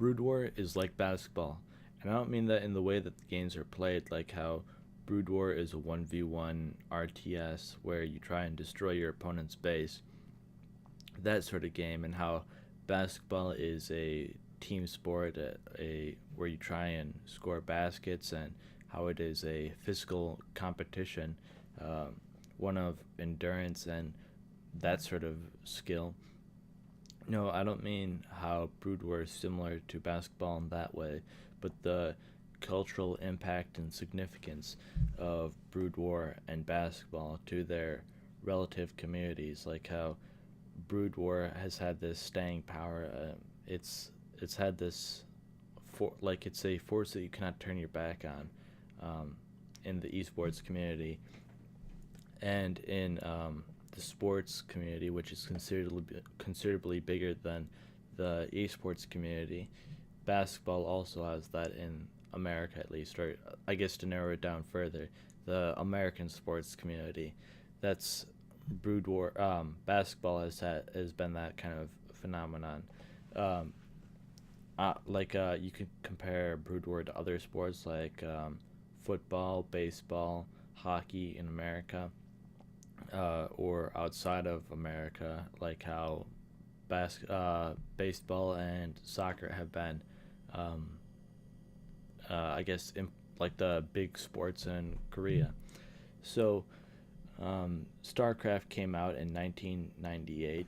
Brood War is like basketball, and I don't mean that in the way that the games are played, like how Brood War is a 1v1 RTS where you try and destroy your opponent's base, that sort of game, and how basketball is a team sport, a where you try and score baskets, and how it is a physical competition, one of endurance and that sort of skill. No, I don't mean how Brood War is similar to basketball in that way, but the cultural impact and significance of Brood War and basketball to their relative communities, like how Brood War has had this staying power. It's had this like it's a force that you cannot turn your back on, in the esports community and in the sports community, which is considerably bigger than the esports community. Basketball also has that in America, at least, or I guess to narrow it down further, the American sports community. That's Brood War. Basketball has been that kind of phenomenon. Um, you could compare Brood War to other sports like football, baseball, hockey in America, or outside of America, like how baseball and soccer have been, um, I guess, like the big sports in Korea. So, StarCraft came out in 1998,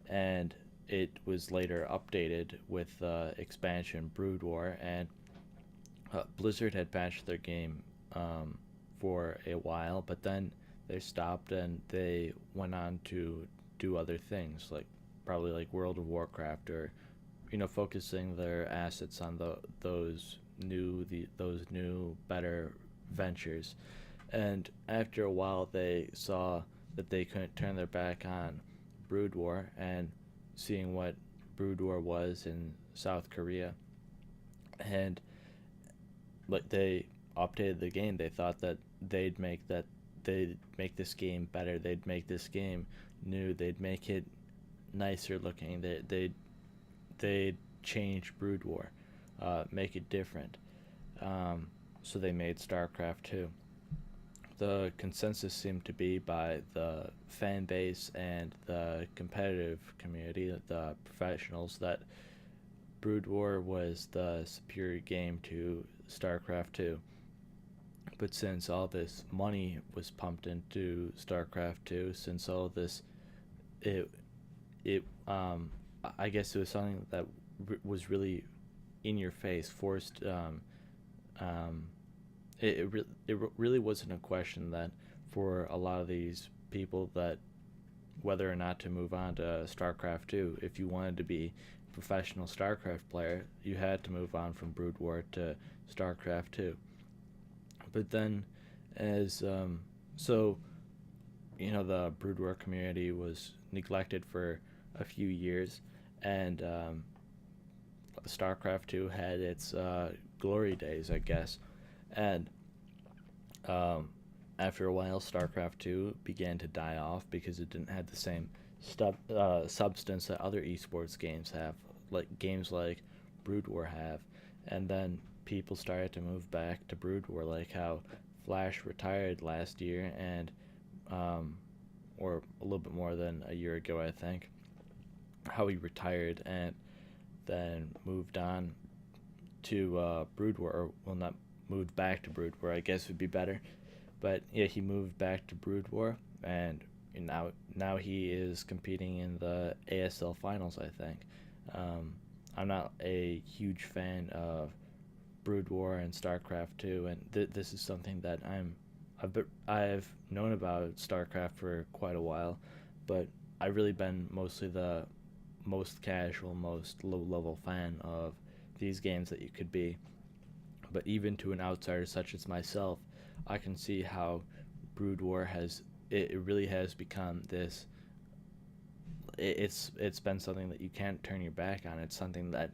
and it was later updated with expansion Brood War, and Blizzard had patched their game for a while, but then they stopped and they went on to do other things, like probably like World of Warcraft, or focusing their assets on those new better ventures. And after a while, they saw that they couldn't turn their back on Brood War, and seeing what Brood War was in South Korea, and like they updated the game. They thought that they'd make this game better. They'd make this game new. They'd make it nicer looking. They'd change Brood War, make it different. So they made StarCraft 2. The consensus seemed to be by the fan base and the competitive community, the professionals, that Brood War was the superior game to StarCraft 2. But since all this money was pumped into StarCraft 2, since all this, it, I guess it was something that was really in your face, forced. Um, it really wasn't a question that for a lot of these people that whether or not to move on to StarCraft 2. If you wanted to be a professional StarCraft player, you had to move on from Brood War to StarCraft 2. But then, as so, the Brood War community was neglected for a few years, and StarCraft 2 had its glory days, I guess. And um, after a while, StarCraft 2 began to die off because it didn't have the same substance that other esports games have, like games like Brood War have. And then people started to move back to Brood War, like how Flash retired last year, and or a little bit more than a year ago, I think. How he retired and then moved on to Brood War, or well, not moved back to Brood War, I guess would be better. But yeah, he moved back to Brood War, and now he is competing in the ASL finals, I think. Um, I'm not a huge fan of Brood War and StarCraft 2, and this is something that I've known about StarCraft for quite a while, but I've really been mostly the most casual, most low level fan of these games that you could be. But even to an outsider such as myself, I can see how Brood War it really has become this. It's been something that you can't turn your back on. It's something that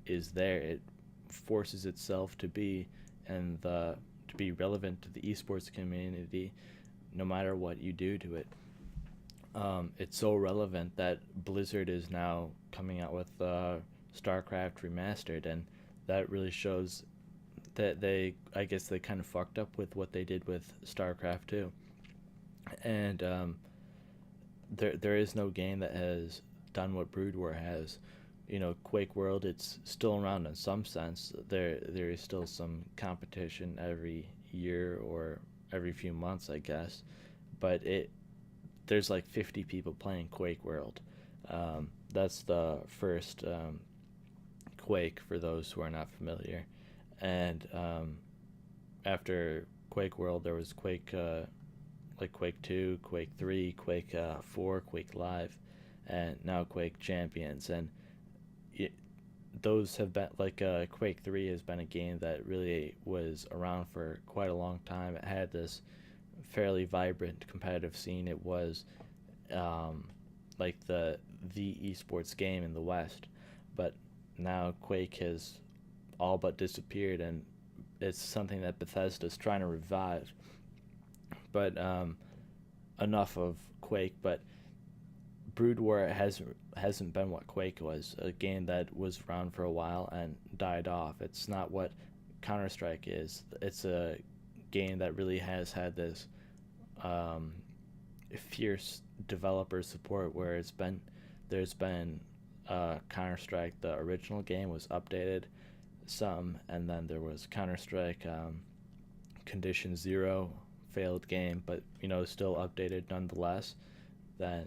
is there. It forces itself to be, and to be relevant to the esports community, no matter what you do to it. It's so relevant that Blizzard is now coming out with StarCraft Remastered, and that really shows that I guess they kind of fucked up with what they did with StarCraft 2. And there is no game that has done what Brood War has. Quake World, it's still around in some sense. There is still some competition every year or every few months, I guess, but there's like 50 people playing Quake World. That's the first Quake for those who are not familiar, and after Quake World, there was Quake like Quake 2, Quake 3, Quake 4, Quake Live, and now Quake Champions. And it, those have been like Quake 3 has been a game that really was around for quite a long time. It had this fairly vibrant competitive scene. It was um, like the esports game in the West, but now Quake has all but disappeared, and it's something that Bethesda's trying to revive. But enough of Quake. But Brood War hasn't been what Quake was. A game that was around for a while and died off. It's not what Counter Strike is. It's a game that really has had this um, fierce developer support where there's been Counter Strike. The original game was updated some, and then there was Counter Strike Condition Zero, failed game, but still updated nonetheless. Then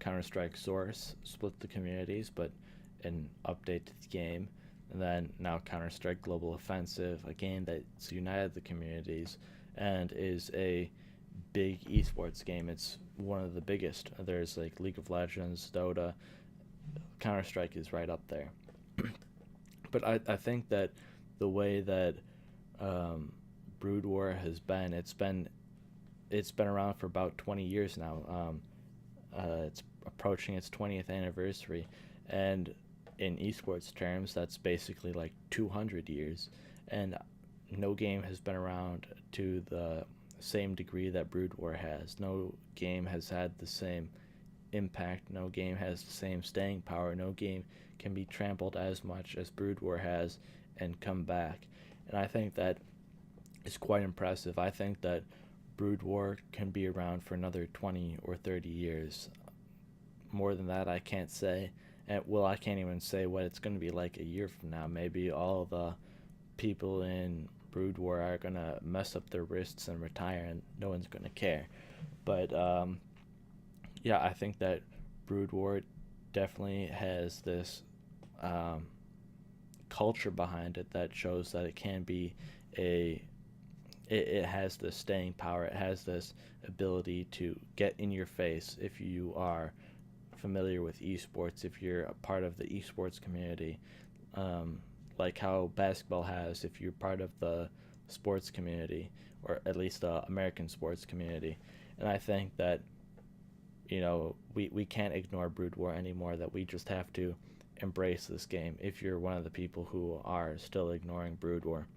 Counter Strike Source split the communities, but an update to the game. And then now Counter Strike Global Offensive, a game that's united the communities and is a big esports game. It's one of the biggest. There's like League of Legends, Dota. Counter Strike is right up there. But I think that the way that Brood War has been, it's been around for about 20 years now. It's approaching its 20th anniversary, and in esports terms, that's basically like 200 years. And no game has been around to the same degree that Brood War has. No game has had the same impact. No game has the same staying power. No game can be trampled as much as Brood War has and come back. And I think that is quite impressive. I think that Brood War can be around for another 20 or 30 years. More than that, I can't say. And, well, I can't even say what it's going to be like a year from now. Maybe all the people in Brood War are going to mess up their wrists and retire, and no one's going to care. But, yeah, I think that Brood War definitely has this culture behind it that shows that it can be it has this staying power. It has this ability to get in your face if you are familiar with esports, if you're a part of the esports community, like how basketball has if you're part of the sports community, or at least the American sports community. And I think that we can't ignore Brood War anymore, that we just have to embrace this game if you're one of the people who are still ignoring Brood War.